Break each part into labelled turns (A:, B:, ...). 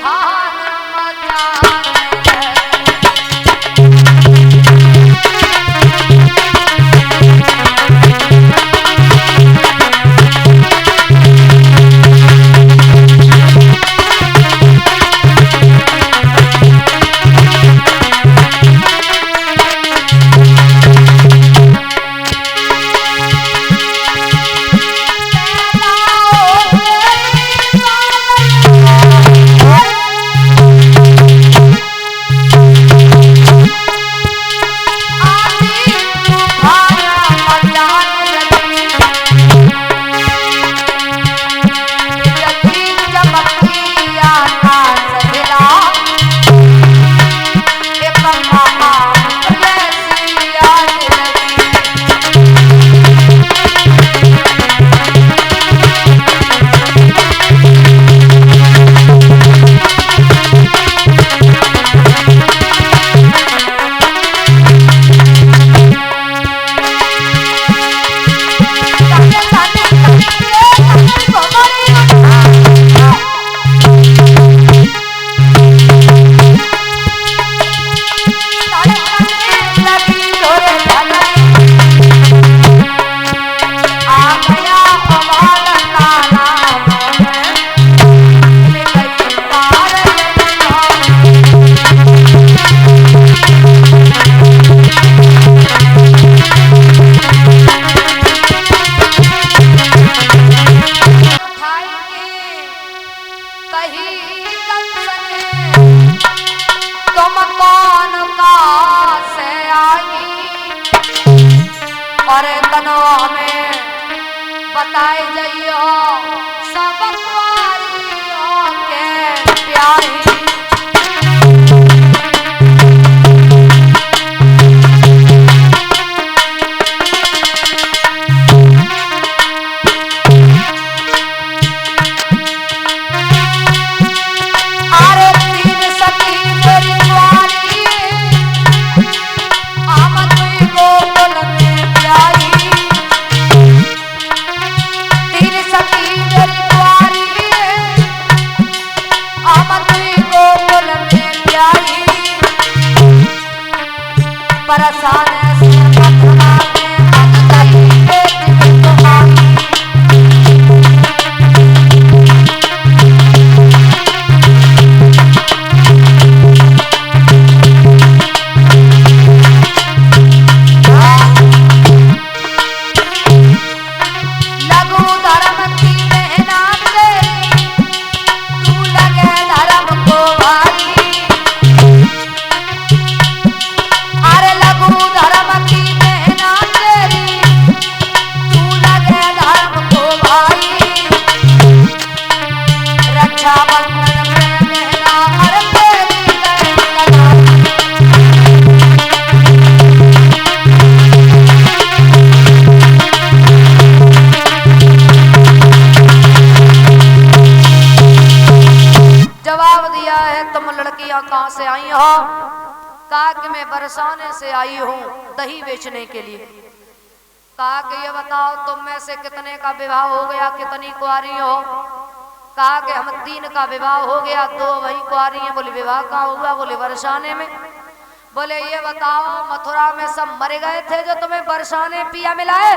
A: तूफान बताए जइयो सब कुआरियों के प्यारी कहां से आई हो? कहा कि मैं बरसाने से आई हूं दही बेचने के लिए। कहा कि ये बताओ तुम में से कितने का विवाह हो गया, कितनी कुआरी हो? कहा कि हम 3 का विवाह हो गया, 2 वही कुआरी हैं। बोले विवाह कहाँ हुआ? बोले बरसाने में। बोले ये बताओ मथुरा में सब मर गए थे जो तुम्हें बरसाने पिया मिलाए?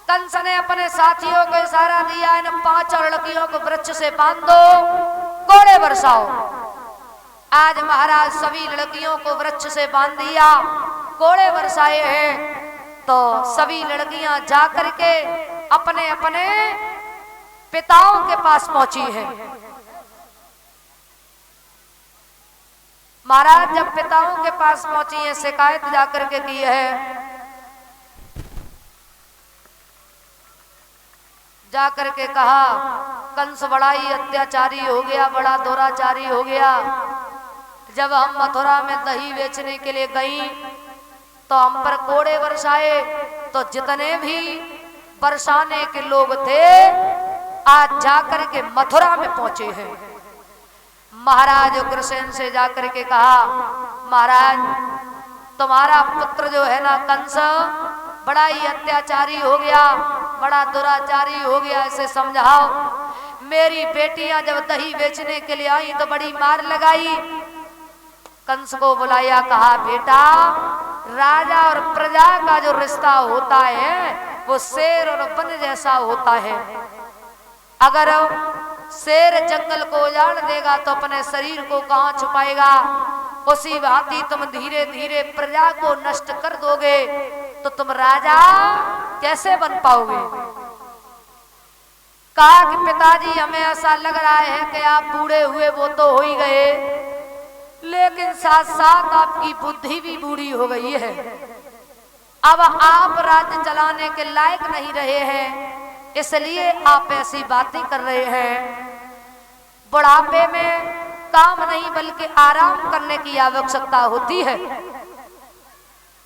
A: कंस ने अपने साथियों को इशारा दिया, इन 5 लड़कियों को वृक्ष से बांध दो, कोड़े बरसाओ। आज महाराज सभी लड़कियों को वृक्ष से बांध दिया, कोड़े बरसाए हैं। तो सभी लड़कियां जाकर के अपने अपने पिताओं के पास पहुंची हैं। महाराज जब पिताओं के पास पहुंची है, शिकायत जाकर के की है। जाकर के कहा कंस बड़ा ही अत्याचारी हो गया, बड़ा दुराचारी हो गया। जब हम मथुरा में दही बेचने के लिए गई तो हम पर कोड़े बरसाए, तो जितने भी बरसाने के लोग थे आज जाकर के मथुरा में पहुंचे हैं। महाराज उग्रसेन से जाकर के कहा महाराज तुम्हारा पुत्र जो है ना कंस बड़ा ही अत्याचारी हो गया, बड़ा दुराचारी हो गया, इसे समझाओ। मेरी बेटियां जब दही बेचने के लिए आई तो बड़ी मार लगाई। कंस को बुलाया, कहा बेटा राजा और प्रजा का जो रिश्ता होता है वो शेर और वन जैसा होता है। अगर शेर जंगल को उजाड़ देगा तो अपने शरीर को कहाँ छुपाएगा, उसी भांति तुम धीरे धीरे प्रजा को नष्ट कर दोगे तो तुम राजा कैसे बन पाओगे। कहा कि पिताजी हमें ऐसा लग रहा है कि आप बूढ़े हुए वो तो हो ही गए, लेकिन साथ साथ आपकी बुद्धि भी बूढ़ी हो गई है। अब आप राज्य चलाने के लायक नहीं रहे हैं, इसलिए आप ऐसी बातें कर रहे हैं। बुढ़ापे में काम नहीं बल्कि आराम करने की आवश्यकता होती है।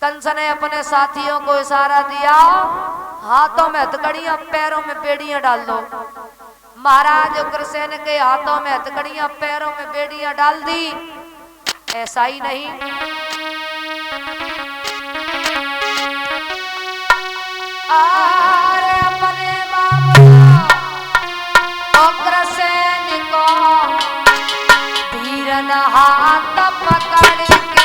A: कंस ने अपने साथियों को इशारा दिया, हाथों में हथकड़ियां पैरों में बेड़ियां डाल दो। महाराज उग्रसेन के हाथों में हथकड़ियां पैरों में बेड़ियां डाल दी। ऐसा ही नहीं, अरे अपने बाबा उग्रसेन को धीरन हाथ पकड़ के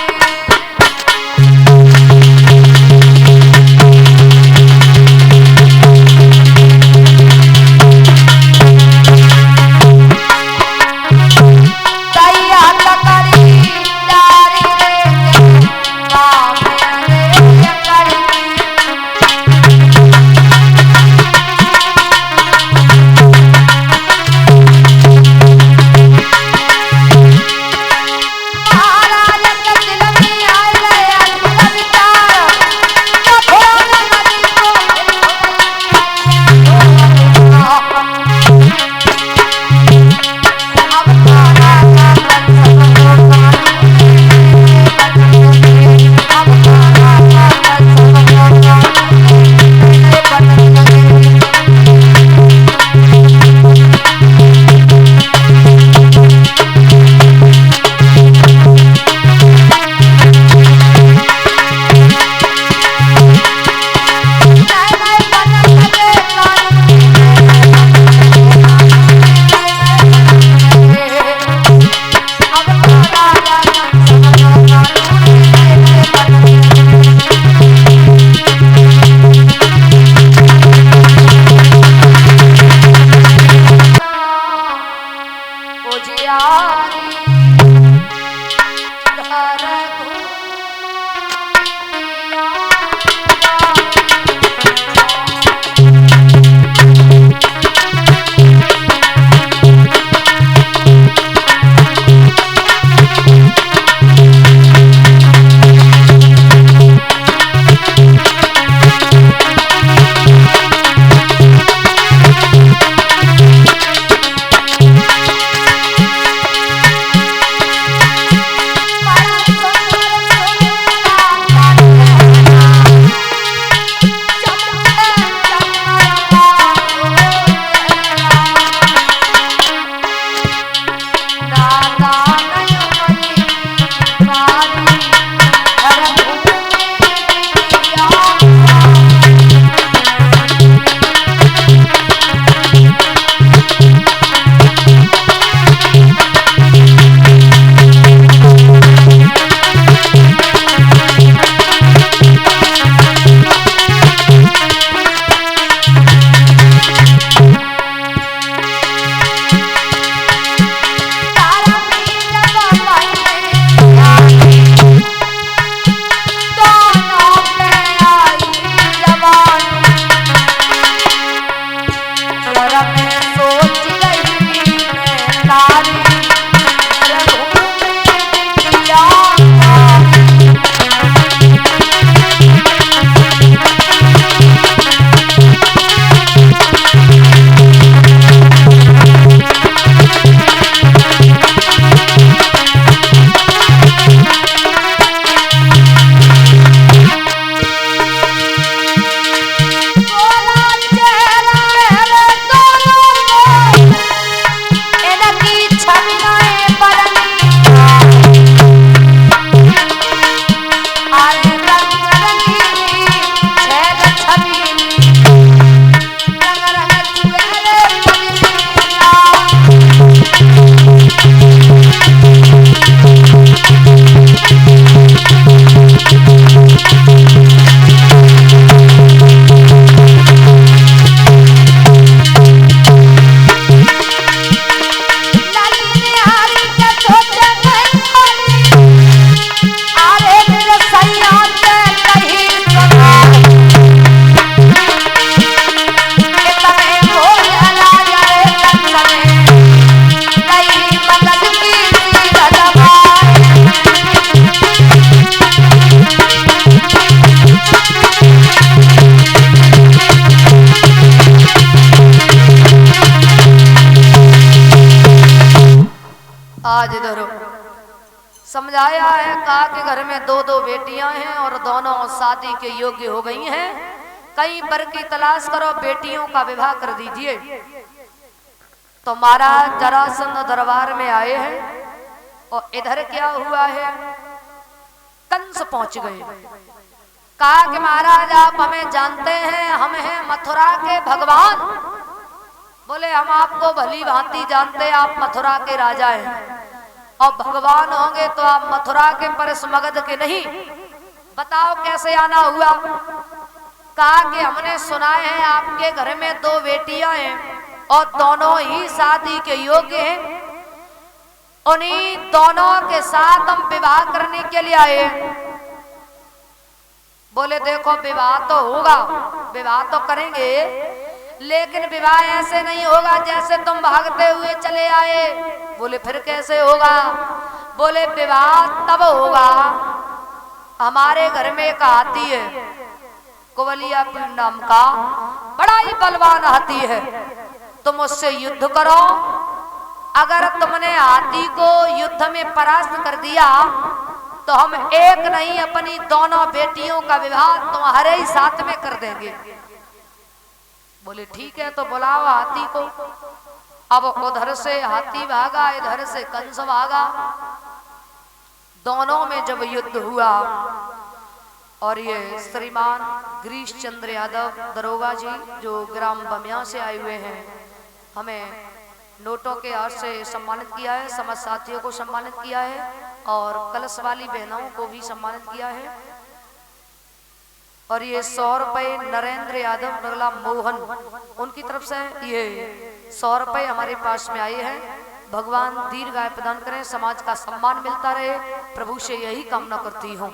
A: आज इधर समझाया है, कहा कि घर में 2-2 बेटियां हैं और दोनों शादी के योग्य हो गई हैं, कहीं वर की तलाश करो, बेटियों का विवाह कर दीजिए। तो महाराज जरासंध दरबार में आए हैं और इधर क्या हुआ है, कंस पहुंच गए। कहा कि महाराज आप हमें जानते हैं, हम हैं मथुरा के भगवान। बोले हम आपको भली भांति जानते हैं, आप मथुरा के राजा हैं और भगवान होंगे तो आप मथुरा के परस मगध के नहीं, बताओ कैसे आना हुआ। कहा कि हमने सुना है आपके घर में 2 बेटियां हैं और दोनों ही शादी के योग्य हैं, उन्हीं दोनों के साथ हम विवाह करने के लिए आए। बोले देखो विवाह तो होगा, विवाह तो करेंगे, लेकिन विवाह ऐसे नहीं होगा जैसे तुम भागते हुए चले आए। बोले फिर कैसे होगा। बोले विवाह तब होगा, हमारे घर में एक हाथी है, कुवलिया नाम का, बड़ा ही बलवान हाथी है, तुम उससे युद्ध करो। अगर तुमने हाथी को युद्ध में परास्त कर दिया तो हम एक नहीं अपनी दोनों बेटियों का विवाह तुम्हारे ही साथ में कर देंगे। बोले ठीक है, तो बुलाओ हाथी को। अब उधर से हाथी भागा, इधर से कंस भागा, दोनों में जब युद्ध हुआ और ये श्रीमान गिरीश चंद्र यादव दरोगा जी जो ग्राम बमिया से आए हुए हैं, हमें नोटों के हाथ से सम्मानित किया है, समस्त साथियों को सम्मानित किया है और कलश वाली बहनों को भी सम्मानित किया है। और ये 100 रुपए नरेंद्र यादव नगला मोहन, उनकी तरफ से ये 100 रुपए हमारे पास में आए हैं। भगवान दीर्घायु प्रदान करें, समाज का सम्मान मिलता रहे, प्रभु से यही कामना करती हूँ।